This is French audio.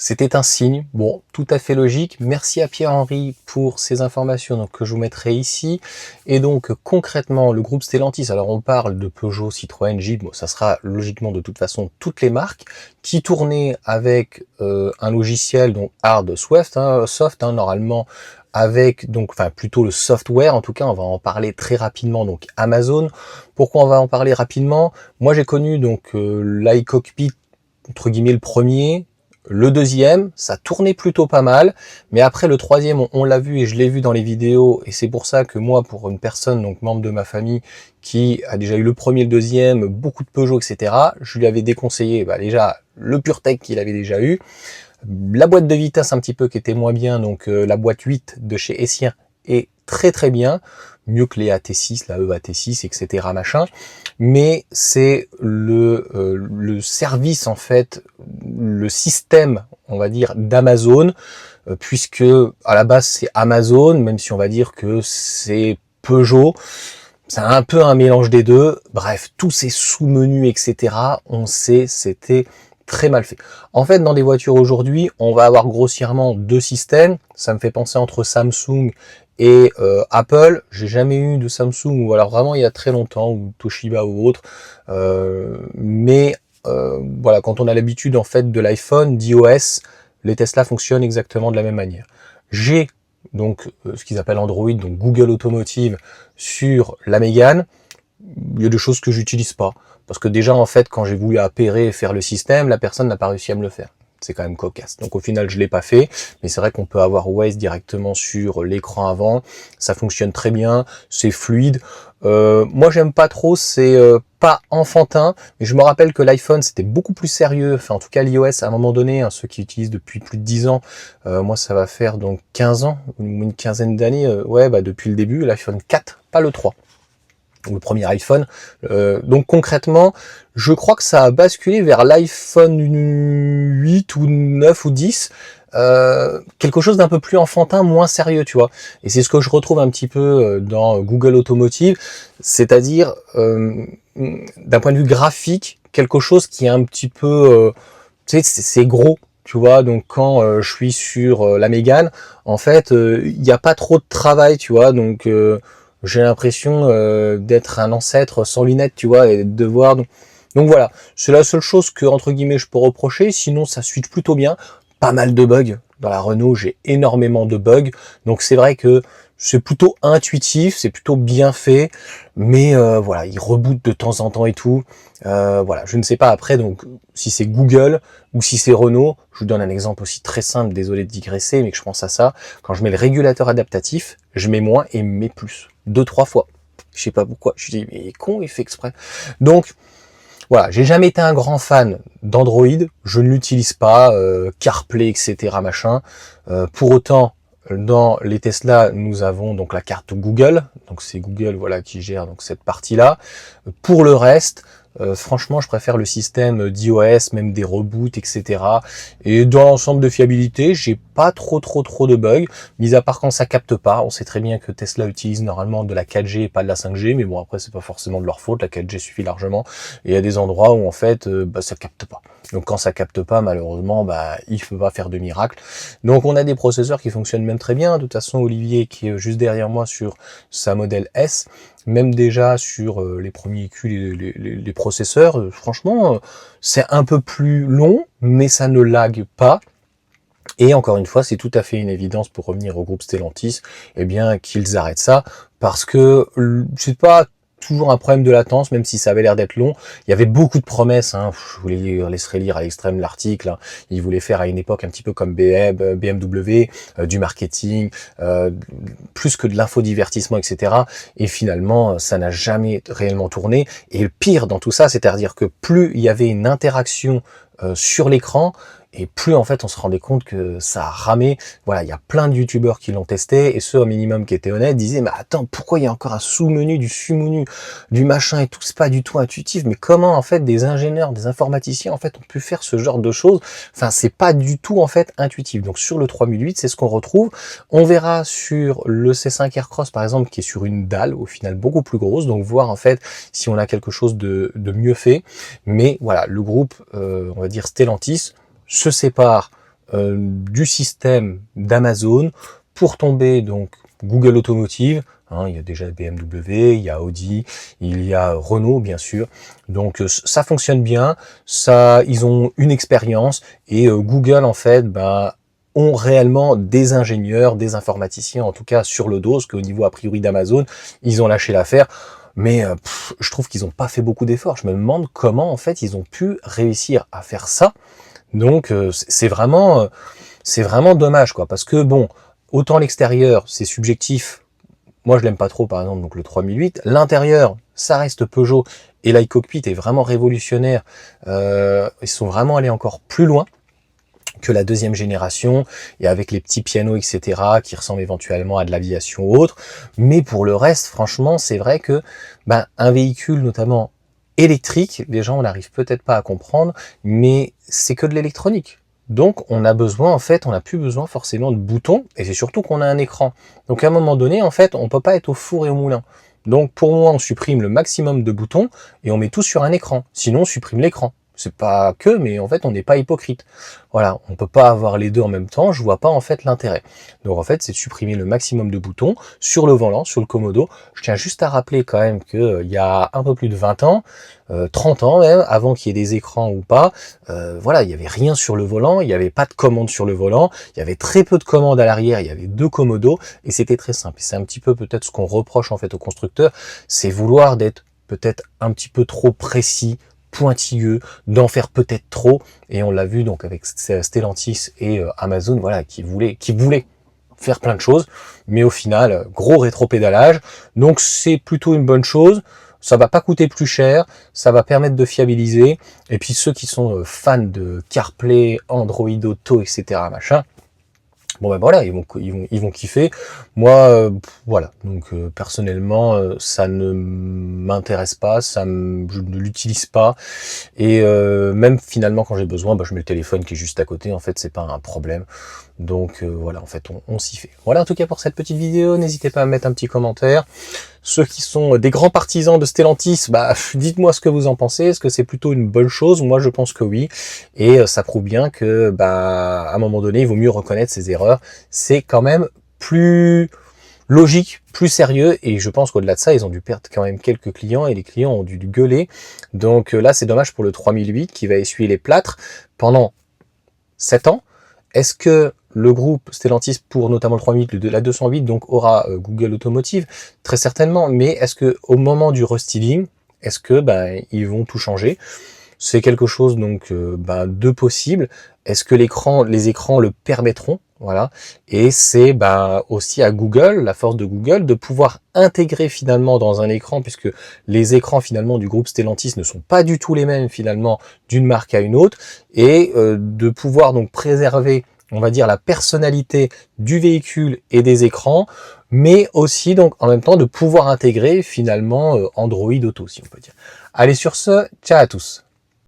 C'était un signe, bon, tout à fait logique. Merci à Pierre-Henri pour ces informations donc, que je vous mettrai ici. Et donc concrètement, le groupe Stellantis, alors on parle de Peugeot, Citroën, Jeep, bon, ça sera logiquement de toute façon toutes les marques qui tournaient avec un logiciel donc hard soft, normalement avec donc enfin plutôt le software. En tout cas, on va en parler très rapidement. Donc Amazon. Pourquoi on va en parler rapidement? Moi, j'ai connu donc l'iCockpit entre guillemets le premier. Le deuxième, ça tournait plutôt pas mal, mais après le troisième, on l'a vu et je l'ai vu dans les vidéos, et c'est pour ça que moi, pour une personne, donc membre de ma famille, qui a déjà eu le premier, le deuxième, beaucoup de Peugeot, etc., je lui avais déconseillé déjà le PureTech qu'il avait déjà eu, la boîte de vitesse un petit peu qui était moins bien, donc la boîte 8 de chez Essien est très très bien, mieux que les AT6, la EAT6, etc. machin, mais c'est le service en fait, le système, on va dire, d'Amazon, puisque à la base c'est Amazon, même si on va dire que c'est Peugeot, c'est un peu un mélange des deux. Bref, tous ces sous-menus, etc., on sait, c'était très mal fait. En fait, dans des voitures aujourd'hui, on va avoir grossièrement deux systèmes. Ça me fait penser entre Samsung et Apple. J'ai jamais eu de Samsung, ou alors vraiment il y a très longtemps, ou Toshiba ou autre. Mais voilà, quand on a l'habitude en fait de l'iPhone, d'iOS, les Tesla fonctionnent exactement de la même manière. J'ai donc ce qu'ils appellent Android, donc Google Automotive sur la Mégane. Il y a des choses que j'utilise pas. Parce que déjà, en fait, quand j'ai voulu appairer et faire le système, la personne n'a pas réussi à me le faire. C'est quand même cocasse. Donc au final, je l'ai pas fait. Mais c'est vrai qu'on peut avoir Waze directement sur l'écran avant. Ça fonctionne très bien. C'est fluide. Moi, j'aime pas trop. C'est pas enfantin. Mais je me rappelle que l'iPhone, c'était beaucoup plus sérieux. Enfin, en tout cas, l'iOS, à un moment donné, hein, ceux qui utilisent depuis plus de 10 ans. Moi, ça va faire donc 15 ans, ou une quinzaine d'années. Depuis le début, l'iPhone 4, pas le 3. Ou le premier iPhone. Donc concrètement, je crois que ça a basculé vers l'iPhone 8 ou 9 ou 10, quelque chose d'un peu plus enfantin, moins sérieux, tu vois. Et c'est ce que je retrouve un petit peu dans Google Automotive, c'est-à-dire d'un point de vue graphique, quelque chose qui est un petit peu, tu sais, c'est gros. Tu vois, donc quand je suis sur la Mégane, en fait, il n'y a pas trop de travail, tu vois, donc j'ai l'impression d'être un ancêtre sans lunettes, tu vois, et de devoir... Donc voilà, c'est la seule chose que, entre guillemets, je peux reprocher. Sinon, ça switch plutôt bien. Pas mal de bugs. Dans la Renault, j'ai énormément de bugs. Donc c'est vrai que c'est plutôt intuitif, c'est plutôt bien fait. Mais voilà, il reboot de temps en temps et tout. Voilà, je ne sais pas après, donc si c'est Google ou si c'est Renault. Je vous donne un exemple aussi très simple, désolé de digresser, mais que je pense à ça. Quand je mets le régulateur adaptatif, je mets moins et mets plus. 2-3 fois. Je sais pas pourquoi. Je dis, mais il est con, il fait exprès. Donc, voilà, j'ai jamais été un grand fan d'Android. Je ne l'utilise pas, CarPlay, etc. machin. Pour autant, dans les Tesla, nous avons donc la carte Google. Donc c'est Google, voilà, qui gère donc cette partie-là. Pour le reste, franchement, je préfère le système d'iOS, même des reboots, etc. Et dans l'ensemble de fiabilité, j'ai pas trop de bugs, mis à part quand ça capte pas. On sait très bien que Tesla utilise normalement de la 4G et pas de la 5G, mais bon, après, c'est pas forcément de leur faute, la 4G suffit largement. Et il y a des endroits où, en fait, ça capte pas. Donc quand ça capte pas, malheureusement, il ne peut pas faire de miracle. Donc on a des processeurs qui fonctionnent même très bien. De toute façon, Olivier, qui est juste derrière moi sur sa modèle S, même déjà sur les premiers QI, les processeurs, franchement, c'est un peu plus long, mais ça ne lag pas. Et encore une fois, c'est tout à fait une évidence pour revenir au groupe Stellantis, eh bien qu'ils arrêtent ça, parce que c'est pas toujours un problème de latence, même si ça avait l'air d'être long. Il y avait beaucoup de promesses, hein. Je vous laisserai lire à l'extrême l'article, hein. Ils voulaient faire à une époque un petit peu comme BMW, du marketing, plus que de l'infodivertissement, etc. Et finalement, ça n'a jamais réellement tourné. Et le pire dans tout ça, c'est-à-dire que plus il y avait une interaction sur l'écran, et plus en fait on se rendait compte que ça a ramé. Voilà, il y a plein de youtubeurs qui l'ont testé, et ceux au minimum qui étaient honnêtes disaient, mais attends, pourquoi il y a encore un sous-menu, du sous-menu, du machin et tout, c'est pas du tout intuitif, mais comment en fait des ingénieurs, des informaticiens en fait ont pu faire ce genre de choses? Enfin, c'est pas du tout en fait intuitif. Donc sur le 3008, c'est ce qu'on retrouve. On verra sur le C5 Aircross par exemple, qui est sur une dalle au final beaucoup plus grosse, donc voir en fait si on a quelque chose de mieux fait. Mais voilà, le groupe, on va dire Stellantis, se sépare du système d'Amazon pour tomber donc Google Automotive. Hein, il y a déjà BMW, il y a Audi, il y a Renault bien sûr. Donc ça fonctionne bien, ça, ils ont une expérience et Google en fait ont réellement des ingénieurs, des informaticiens en tout cas sur le dos, parce qu'au niveau a priori d'Amazon, ils ont lâché l'affaire. Mais je trouve qu'ils n'ont pas fait beaucoup d'efforts. Je me demande comment en fait ils ont pu réussir à faire ça. Donc c'est vraiment dommage quoi, parce que bon, autant l'extérieur c'est subjectif. Moi, je l'aime pas trop, par exemple, donc le 3008. L'intérieur, ça reste Peugeot. Et l'iCockpit est vraiment révolutionnaire. Ils sont vraiment allés encore plus loin que la deuxième génération, et avec les petits pianos, etc., qui ressemblent éventuellement à de l'aviation ou autre. Mais pour le reste, franchement, c'est vrai que un véhicule, notamment électrique, les gens n'arrivent peut-être pas à comprendre, mais c'est que de l'électronique. Donc on a besoin, en fait, on n'a plus besoin forcément de boutons, et c'est surtout qu'on a un écran. Donc à un moment donné, en fait, on peut pas être au four et au moulin. Donc pour moi, on supprime le maximum de boutons, et on met tout sur un écran. Sinon, on supprime l'écran. C'est pas que, mais en fait, on n'est pas hypocrite. Voilà, on peut pas avoir les deux en même temps, je vois pas en fait l'intérêt. Donc en fait, c'est de supprimer le maximum de boutons sur le volant, sur le Komodo. Je tiens juste à rappeler quand même que il y a un peu plus de 20 ans, 30 ans même, avant qu'il y ait des écrans ou pas, voilà, il y avait rien sur le volant, il y avait pas de commande sur le volant, il y avait très peu de commandes à l'arrière, il y avait 2 Komodo, et c'était très simple. Et c'est un petit peu peut-être ce qu'on reproche en fait aux constructeurs, c'est vouloir d'être peut-être un petit peu trop précis, pointilleux, d'en faire peut-être trop, et on l'a vu donc avec Stellantis et Amazon, voilà, qui voulaient faire plein de choses, mais au final, gros rétropédalage, donc c'est plutôt une bonne chose, ça va pas coûter plus cher, ça va permettre de fiabiliser, et puis ceux qui sont fans de CarPlay, Android Auto, etc., machin, bon voilà, ils vont kiffer. Moi, voilà. Donc personnellement, ça ne m'intéresse pas, je ne l'utilise pas. Et même finalement, quand j'ai besoin, je mets le téléphone qui est juste à côté. En fait, c'est pas un problème. Donc voilà, en fait, on s'y fait. Voilà en tout cas pour cette petite vidéo. N'hésitez pas à mettre un petit commentaire. Ceux qui sont des grands partisans de Stellantis, dites-moi ce que vous en pensez. Est-ce que c'est plutôt une bonne chose? Moi, je pense que oui. Et ça prouve bien que, à un moment donné, il vaut mieux reconnaître ses erreurs. C'est quand même plus logique, plus sérieux. Et je pense qu'au-delà de ça, ils ont dû perdre quand même quelques clients et les clients ont dû gueuler. Donc là, c'est dommage pour le 3008 qui va essuyer les plâtres pendant 7 ans. Est-ce que le groupe Stellantis, pour notamment le 3008, la 208, donc aura Google Automotive? Très certainement, mais est-ce que au moment du restyling, est-ce que ils vont tout changer? C'est quelque chose donc de possible. Est-ce que les écrans le permettront? Voilà. Et c'est aussi à Google, la force de Google, de pouvoir intégrer finalement dans un écran, puisque les écrans finalement du groupe Stellantis ne sont pas du tout les mêmes finalement d'une marque à une autre, et de pouvoir donc préserver, on va dire, la personnalité du véhicule et des écrans, mais aussi donc en même temps de pouvoir intégrer finalement Android Auto, si on peut dire. Allez, sur ce, ciao à tous.